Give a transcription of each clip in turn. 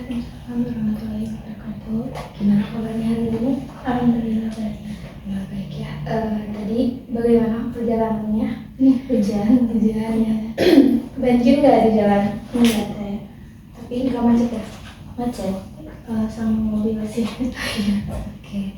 Waalaikumsalam warahmatullahi wabarakatuh. Gimana kabarnya hari ini? Alhamdulillah baik. Nah, baik ya. Tadi bagaimana perjalanannya? Hujan Ya. Banjir nggak di jalan? enggak ada ya. Tapi nggak macet ya? Macet sama mobil sih. Oke.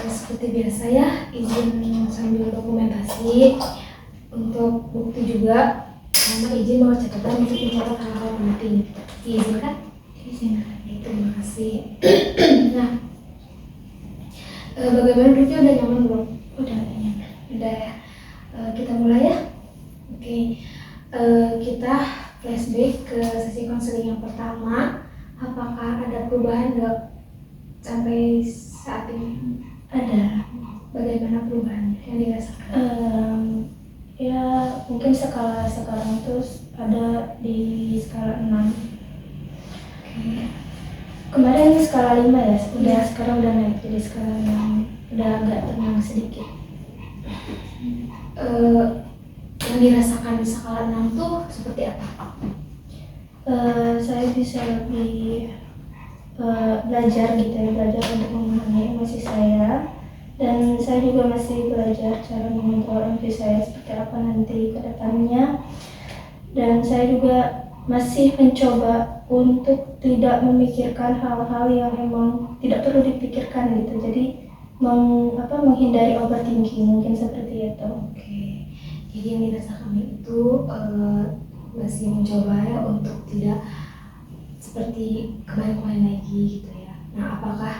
Seperti biasa ya, izin sambil dokumentasi untuk bukti juga, sama izin bawa catatan untuk mencatat hal-hal penting. Diizinkan? Izinkan. Terima kasih. Nah, bagaimana duduknya udah nyaman belum? Udah nyaman. Udah ya. Kita mulai ya. Oke. Kita flashback ke sesi konseling yang pertama. Apakah ada perubahan nggak sampai saat ini? Ada. Bagaimana perubahannya yang dirasakan? Ya mungkin skala sekarang itu ada di skala 6. Oke. Kemarin skala 5 ya, sekarang udah naik jadi skala 6. Udah agak tenang sedikit. Yang dirasakan di skala 6 tuh seperti apa? Saya bisa lebih belajar gitu ya, belajar untuk memahami emosi saya, dan saya juga masih belajar cara mengontrol emosi saya seperti apa nanti ke depannya. Dan saya juga masih mencoba untuk tidak memikirkan hal-hal yang memang tidak perlu dipikirkan gitu, jadi menghindari overthinking, mungkin seperti itu. Oke, jadi yang dirasakan itu masih mencoba ya untuk tidak seperti kemarin-kemarin lagi gitu ya. Nah, apakah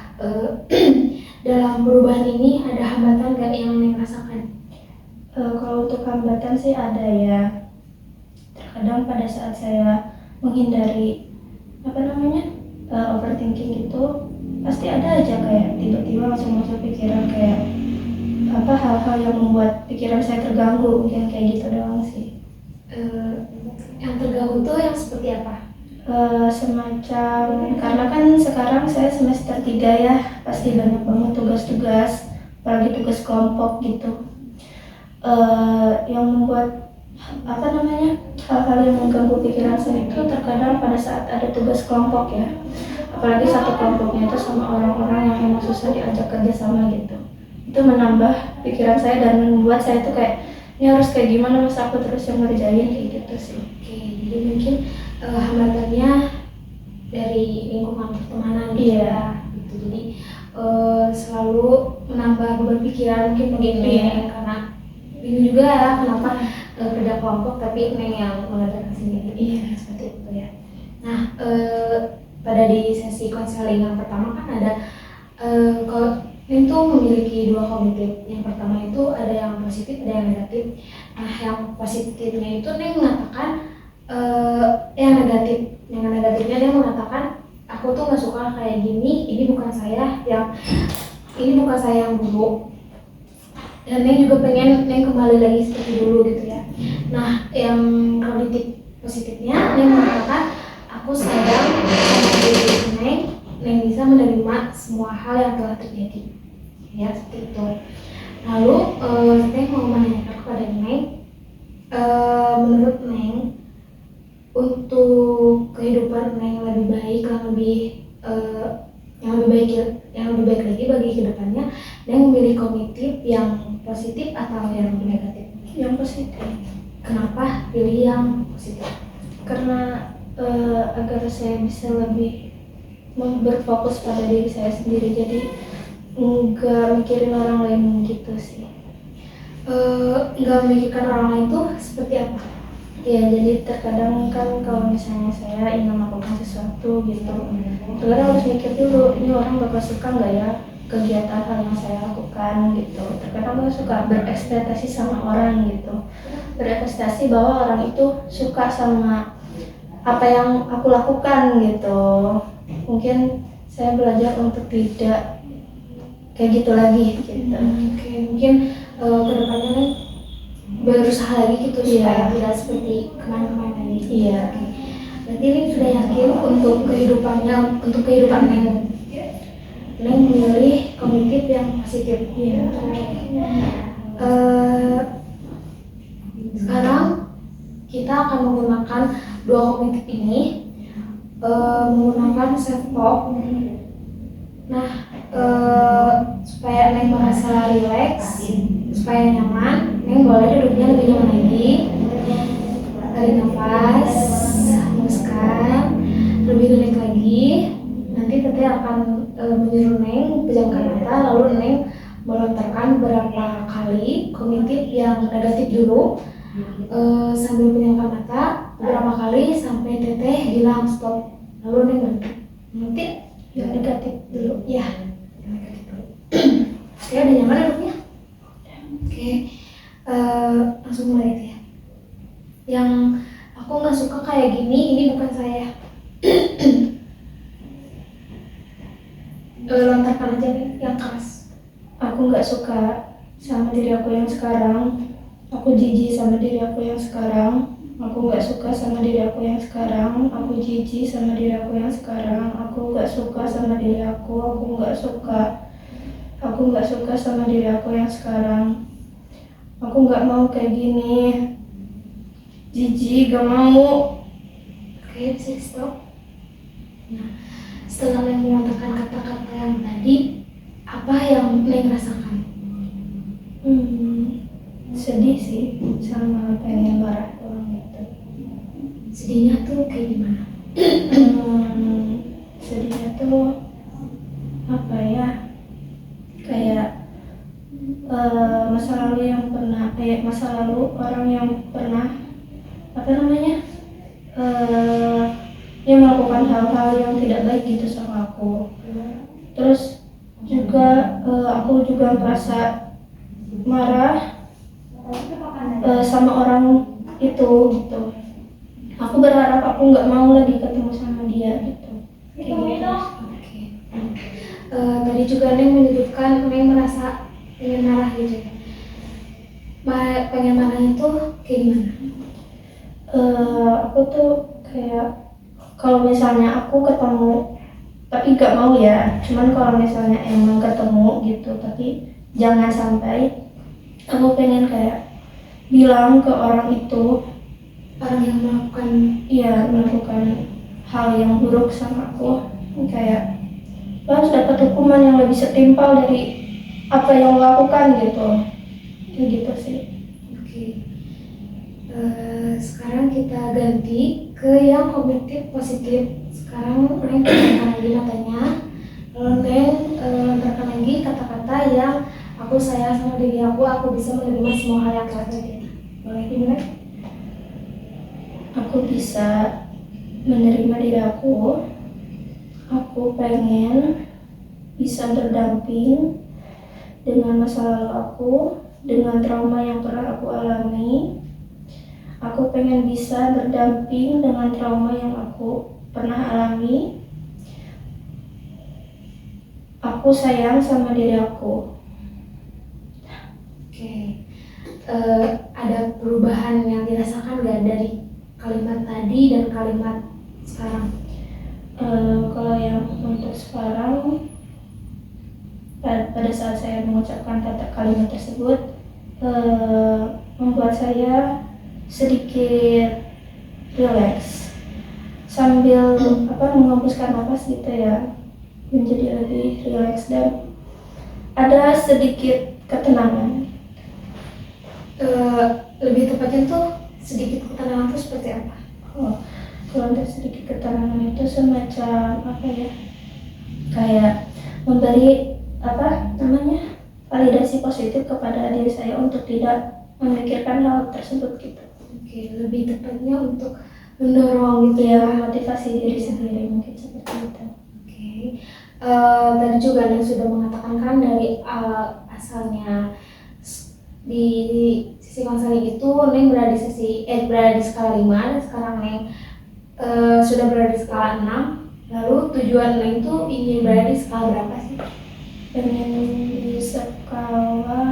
dalam perubahan ini ada hambatan nggak yang dirasakan? Kalau untuk hambatan sih ada ya. Terkadang pada saat saya menghindari overthinking itu pasti ada aja kayak tiba-tiba langsung masuk pikiran kayak hal-hal yang membuat pikiran saya terganggu, mungkin kayak gitu doang sih. Yang terganggu tuh yang seperti apa? Semacam, karena kan sekarang saya semester 3 ya, pasti banyak banget tugas-tugas, apalagi tugas kelompok gitu, yang membuat hal-hal yang mengganggu pikiran saya itu terkadang pada saat ada tugas kelompok ya, apalagi satu kelompoknya itu sama orang-orang yang emang susah diajak kerja sama gitu. Itu menambah pikiran saya dan membuat saya tuh kayak, ini harus kayak gimana, masa aku terus yang ngerjain kayak gitu sih. Oke, jadi mungkin hambatannya dari lingkungan pertemanan Iya. gitu. Jadi selalu menambah beban pikiran mungkin begitu ya, karena ini juga ya kenapa kerja kelompok tapi Neng yang mengerjakan sendiri. Iya, seperti itu ya. Nah, pada di sesi konseling yang pertama kan ada kalau Neng tuh memiliki dua kognitif. Yang pertama itu ada yang positif, ada yang negatif. Nah, yang positifnya itu Neng mengatakan yang negatifnya dia mengatakan aku tuh nggak suka kayak gini, ini bukan saya yang buruk, dan Neng juga pengen Neng kembali lagi seperti dulu gitu ya. Nah, yang kognitif positifnya Neng mengatakan aku sadar sama diri Neng bisa menerima semua hal yang telah terjadi ya, seperti itu. Lalu Neng mau menanyakan kepada Neng, menurut Neng untuk kehidupan Neng lebih baik, yang lebih baik lagi bagi kedepannya, Neng memilih kognitif yang positif atau yang negatif? Yang positif. Kenapa pilih yang positif? Karena agar saya bisa lebih berfokus pada diri saya sendiri, jadi nggak mikirin orang lain gitu sih. Nggak memikirkan orang lain tuh seperti apa? Ya, jadi terkadang kan kalau misalnya saya ingin melakukan sesuatu gitu, terkadang harus mikir dulu, ini orang bakal suka nggak ya kegiatan hal yang saya lakukan gitu. Terkadang saya suka berekspektasi sama orang gitu, berekspektasi bahwa orang itu suka sama apa yang aku lakukan gitu. Mungkin saya belajar untuk tidak kayak gitu lagi gitu. Oke, mungkin kedepannya Neng berusaha lagi gitu supaya tidak seperti kemarin-kemarin lagi. Iya. Oke. Berarti Neng sudah yakin untuk kehidupan Neng memilih kognitif yang positif. Iya. Sekarang kita akan menggunakan dua kognitif ini menggunakan self talk. Nah, supaya Neng merasa rileks, supaya nyaman, Neng boleh duduknya lebih nyaman lagi. Tarik nafas, hembuskan, lebih rileks lagi. Nanti teteh akan menyuruh Neng pejamkan mata, lalu Neng melontarkan beberapa kali kognitif yang negatif dulu, sambil pejamkan mata beberapa kali sampai teteh bilang stop, lalu Neng berhenti. Nanti yang negatif dulu, ya, yang negatif dulu. Oke, udah nyaman duduknya? Oke, langsung mulai ya. Yang aku nggak suka kayak gini, ini bukan saya. Lontarkan aja nih yang keras. Aku nggak suka sama diri aku yang sekarang. Aku jijik sama diri aku yang sekarang. Aku nggak suka sama diri aku yang sekarang. Aku jijik sama diri aku yang sekarang. Aku nggak suka sama diri aku. Aku nggak suka. Aku nggak suka sama diri aku yang sekarang. Aku nggak mau kayak gini. Jijik, gak mau. Oke, bisa di stop. Nah, setelah Neng mengatakan kata-kata yang tadi, apa yang Neng rasakan? Sedih sih, sama pengen marah doang gitu. Sedihnya tuh kayak gimana? Sedihnya tuh apa ya? Kayak masa lalu yang pernah, masa lalu orang yang pernah apa namanya? Yang melakukan hal-hal yang tidak baik gitu sama aku. Terus juga aku juga merasa marah sama orang itu gitu. Aku berharap aku nggak mau lagi ketemu sama dia gitu. Kayak gitu. Oke. Tadi juga Neng menyebutkan Neng merasa pengen marah gitu ya. Pengen marahnya tuh kayak gimana? Aku tuh kayak kalau misalnya aku ketemu tapi nggak mau ya, cuman kalau misalnya emang ketemu gitu tapi jangan sampai aku pengen kayak bilang ke orang itu, Orang yang melakukan melakukan hal yang buruk sama aku, kayak lo harus dapat hukuman yang lebih setimpal dari apa yang lo lakukan gitu. Kayak gitu sih. Oke. Sekarang kita ganti ke yang kognitif positif. Sekarang Neng pejamkan lagi matanya. Lalu Neng lontarkan lagi kata-kata yang aku sayang sama diri aku bisa menerima semua hal yang telah terjadi. Boleh dimulai? Aku bisa menerima diri aku pengen bisa berdamping dengan masa lalu aku, dengan trauma yang pernah aku alami. Aku pengen bisa berdamping dengan trauma yang aku pernah alami. Aku sayang sama diri aku. Oke. Ada perubahan yang dirasakan nggak dari kalimat tadi dan kalimat sekarang? Kalau yang untuk sekarang, pada saat saya mengucapkan kata kalimat tersebut, membuat saya sedikit rileks sambil menghembuskan napas gitu ya, menjadi lebih rileks dan ada sedikit ketenangan. Lebih tepatnya tuh sedikit ketenangan itu seperti apa? Kalau untuk sedikit ketenangan itu semacam apa ya, kayak memberi validasi positif kepada diri saya untuk tidak memikirkan hal tersebut gitu. Oke, lebih tepatnya untuk mendorong gitu ya, motivasi diri sendiri mungkin seperti itu. Oke. Tadi juga Neng sudah mengatakan kan dari asalnya di sisi konseling itu Neng berada di skala 5 dan sekarang Neng sudah berada di skala 6. Lalu tujuan Neng itu ingin berada di skala berapa sih? Pengen di skala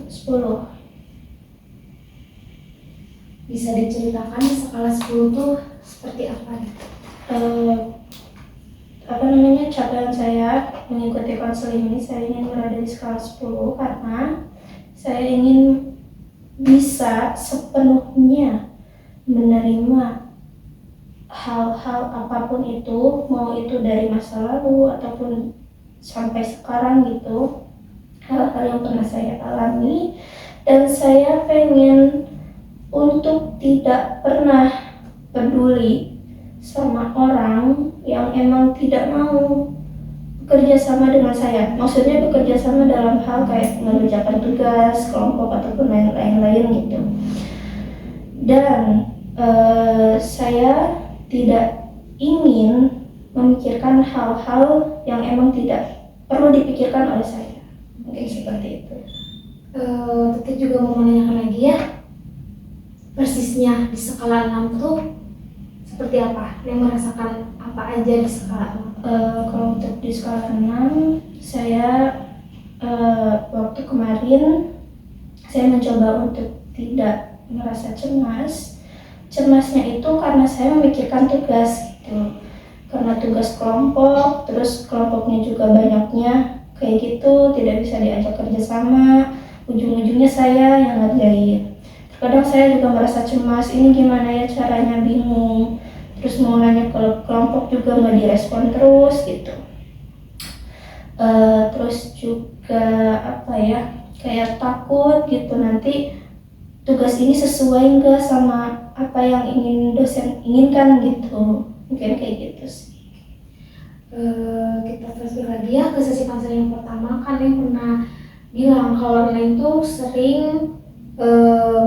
10. Bisa diceritakan di skala 10 tuh seperti apa gitu? Capaian saya mengikuti konseling ini, saya ingin berada di skala 10 karena saya ingin bisa sepenuhnya menerima hal-hal apapun itu, mau itu dari masa lalu ataupun sampai sekarang gitu, hal-hal yang pernah saya alami, dan saya pengen untuk tidak pernah peduli sama orang yang emang tidak mau bekerja sama dengan saya. Maksudnya bekerja sama dalam hal kayak mengerjakan tugas kelompok ataupun lain-lain gitu. Dan saya tidak ingin memikirkan hal-hal yang emang tidak perlu dipikirkan oleh saya. Mungkin seperti itu. Tete juga mau menanyakan lagi ya, persisnya di skala 6 tuh seperti apa? Yang merasakan apa aja di skala 6? Kalau untuk di skala 6, saya waktu kemarin saya mencoba untuk tidak merasa cemas. Cemasnya itu karena saya memikirkan tugas gitu. Karena tugas kelompok, terus kelompoknya juga banyaknya kayak gitu, tidak bisa diajak kerja sama, ujung-ujungnya saya yang ngerjain. Kadang saya juga merasa cemas, ini gimana ya caranya, bingung. Terus mau nanya ke kelompok juga nggak direspon terus gitu. Terus juga apa ya, kayak takut gitu nanti tugas ini sesuai nggak sama apa yang ingin dosen inginkan gitu. Mungkin kayak gitu sih. Kita flashback lagi ya ke sesi konseling yang pertama. Kan Neng pernah bilang kalau Neng tuh sering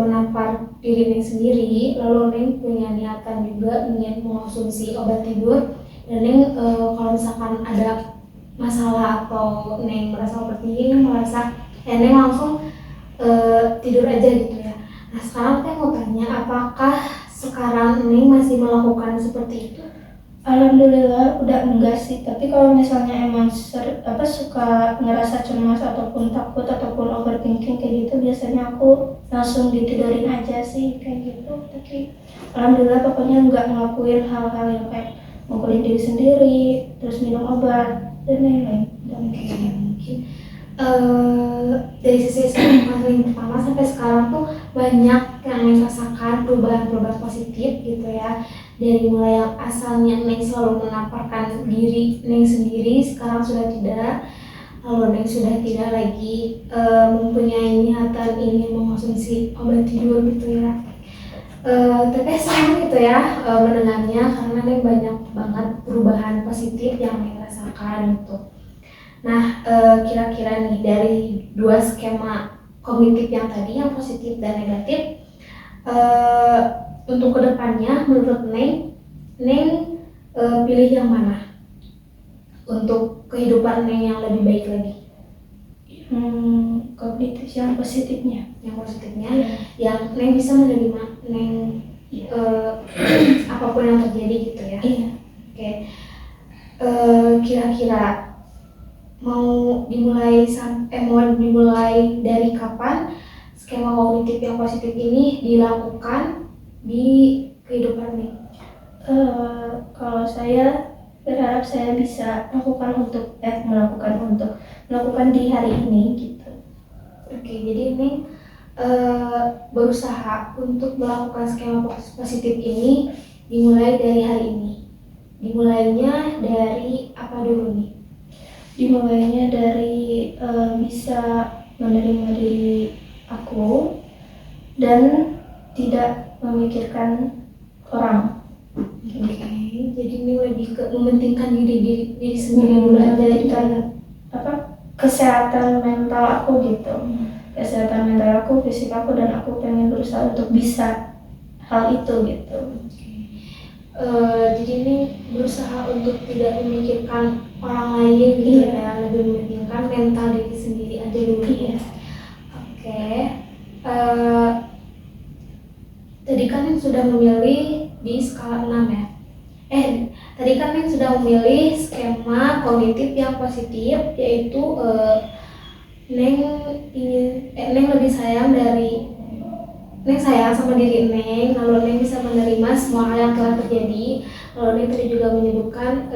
menampar diri Neng sendiri, lalu Neng punya niatan juga ingin mengonsumsi obat tidur, dan Neng kalau misalkan ada masalah atau Neng merasa overthinking, Neng langsung tidur aja gitu ya. Nah sekarang Teh mau tanya, apakah sekarang Neng masih melakukan seperti itu? Alhamdulillah udah enggak sih, tapi kalau misalnya emang suka ngerasa cemas ataupun takut ataupun overthinking kayak gitu, biasanya aku langsung ditidurin aja sih kayak gitu. Tapi alhamdulillah pokoknya nggak ngelakuin hal-hal yang kayak mukulin diri sendiri, terus minum obat dan lain-lain. Dan Mungkin dari sisi konseling pertama sampai sekarang tuh banyak yang Neng rasakan perubahan-perubahan positif gitu ya. Dari mulai yang asalnya Neng selalu menamparkan diri Neng sendiri, sekarang sudah tidak. Lalu Neng sudah tidak lagi mempunyai niatan ingin mengonsumsi obat tidur gitu ya. Tapi senang gitu ya mendengarnya, karena Neng banyak banget perubahan positif yang Neng rasakan gitu. Nah, kira-kira nih dari dua skema kognitif yang tadi, yang positif dan negatif, untuk kedepannya menurut Neng pilih yang mana untuk kehidupan Neng yang lebih baik lagi? Kognitif yang positifnya. Yang positifnya, yang Neng bisa menerima Neng apapun yang terjadi gitu ya. Iya. Oke. Kira-kira mau dimulai dari kapan skema kognitif yang positif ini dilakukan di kehidupan Neng? Kalau saya berharap saya bisa melakukan di hari ini gitu. Oke, jadi Neng berusaha untuk melakukan skema positif ini dimulai dari hari ini. Dimulainya dari apa dulu nih? Dimulainya dari bisa menerima diri aku dan tidak memikirkan orang. Oke, jadi ini lebih ke mementingkan diri sendiri dulu aja. Dan kesehatan mental aku gitu. Kesehatan mental aku, fisik aku, dan aku pengen berusaha untuk bisa hal itu gitu. Jadi ini berusaha untuk tidak memikirkan orang lain gitu ya, lebih mementingkan mental diri sendiri aja dulu. Iya. Oke. Tadi kan yang sudah memilih di skala 6 ya. Tadi kan yang sudah memilih skema kognitif yang positif, yaitu Neng lebih sayang Neng sayang sama diri Neng, lalu Neng bisa menerima semua hal yang telah terjadi. Lalu Neng tadi juga menyebutkan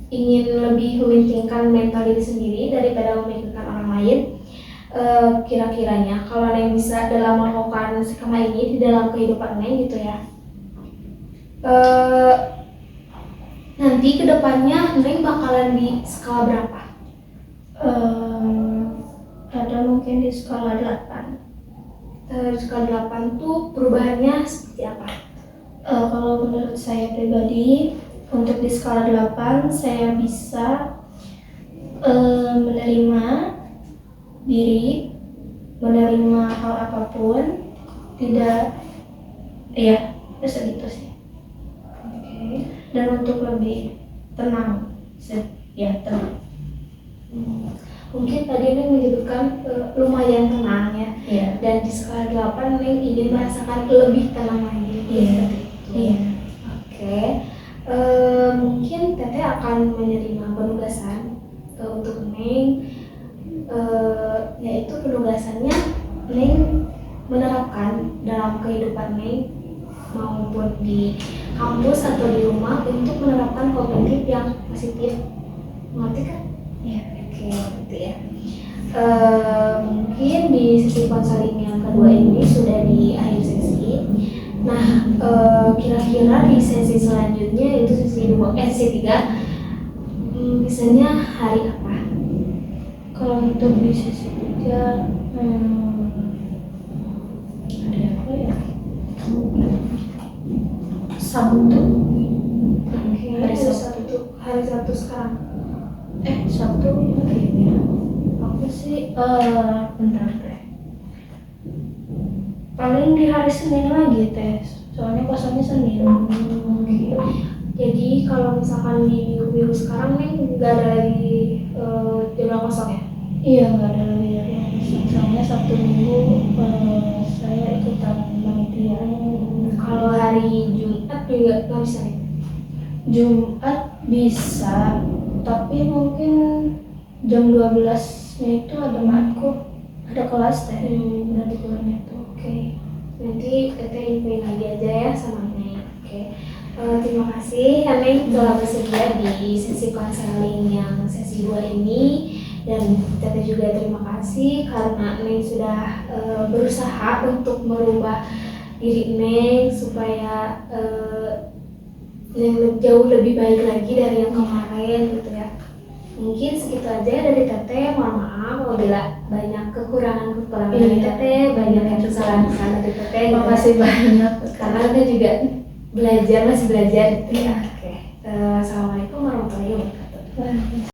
ingin lebih mementingkan mental diri sendiri daripada memikirkan orang lain. kira-kiranya kalau Neng bisa dalam melakukan skema ini di dalam kehidupan Neng gitu ya, eh, nanti kedepannya Neng bakalan di skala berapa? Ada mungkin di skala 8. Skala 8 tuh perubahannya seperti apa? Kalau menurut saya pribadi, untuk di skala 8 saya bisa menerima diri, menerima hal apapun, tidak, ya segitu sih. Oke. Dan untuk lebih tenang, tenang. Mungkin tadi Neng menyebutkan lumayan tenang ya. Iya. Dan di skala 8 Neng ingin merasakan lebih tenang lagi. Iya. Seperti itu. Iya. Oke. Mungkin Teteh akan menerima penugasan untuk Neng, yaitu penugasannya Neng menerapkan dalam kehidupan Neng maupun di kampus atau di rumah untuk menerapkan kognitif yang positif. Mengerti kan? Iya. Oke, gitu ya. Mungkin di sesi konseling yang kedua ini sudah di akhir sesi. Nah, kira-kira di sesi selanjutnya itu sesi 3, misalnya hari apa? Kalau untuk di sesi 3, ada apa ya? Sabtu. Oke, hari Sabtu sekarang. Sabtu kayaknya. Aku sih, bentar deh. Paling di hari Senin lagi tes. Soalnya kosongnya Senin. Oke. Jadi kalau misalkan di minggu sekarang nih nggak ada lagi jadwal kosong ya? Iya, nggak ada lagi dari yang kosong. Soalnya Sabtu Minggu saya ikutan panitia. Kalau hari Jumat juga nggak bisa nih? Jumat bisa, tapi mungkin jam 12-nya itu ada matkul, ada kelas teh. Udah di bulan itu. Oke. Nanti Teteh infoin lagi aja ya sama Neng. Oke. Terima kasih Neng telah bersedia di sesi konseling yang sesi 2 ini, dan Teteh juga terima kasih karena Neng sudah berusaha untuk merubah diri Neng supaya yang jauh lebih baik lagi dari yang kemarin gitu ya. Mungkin segitu aja dari Teteh. Mohon maaf apabila banyak kekurangan dari Teteh, banyak yang kesalahan dari Teteh. Terima kasih banyak. Karena Teteh juga masih belajar gitu ya. Oke. Assalamualaikum warahmatullahi wabarakatuh.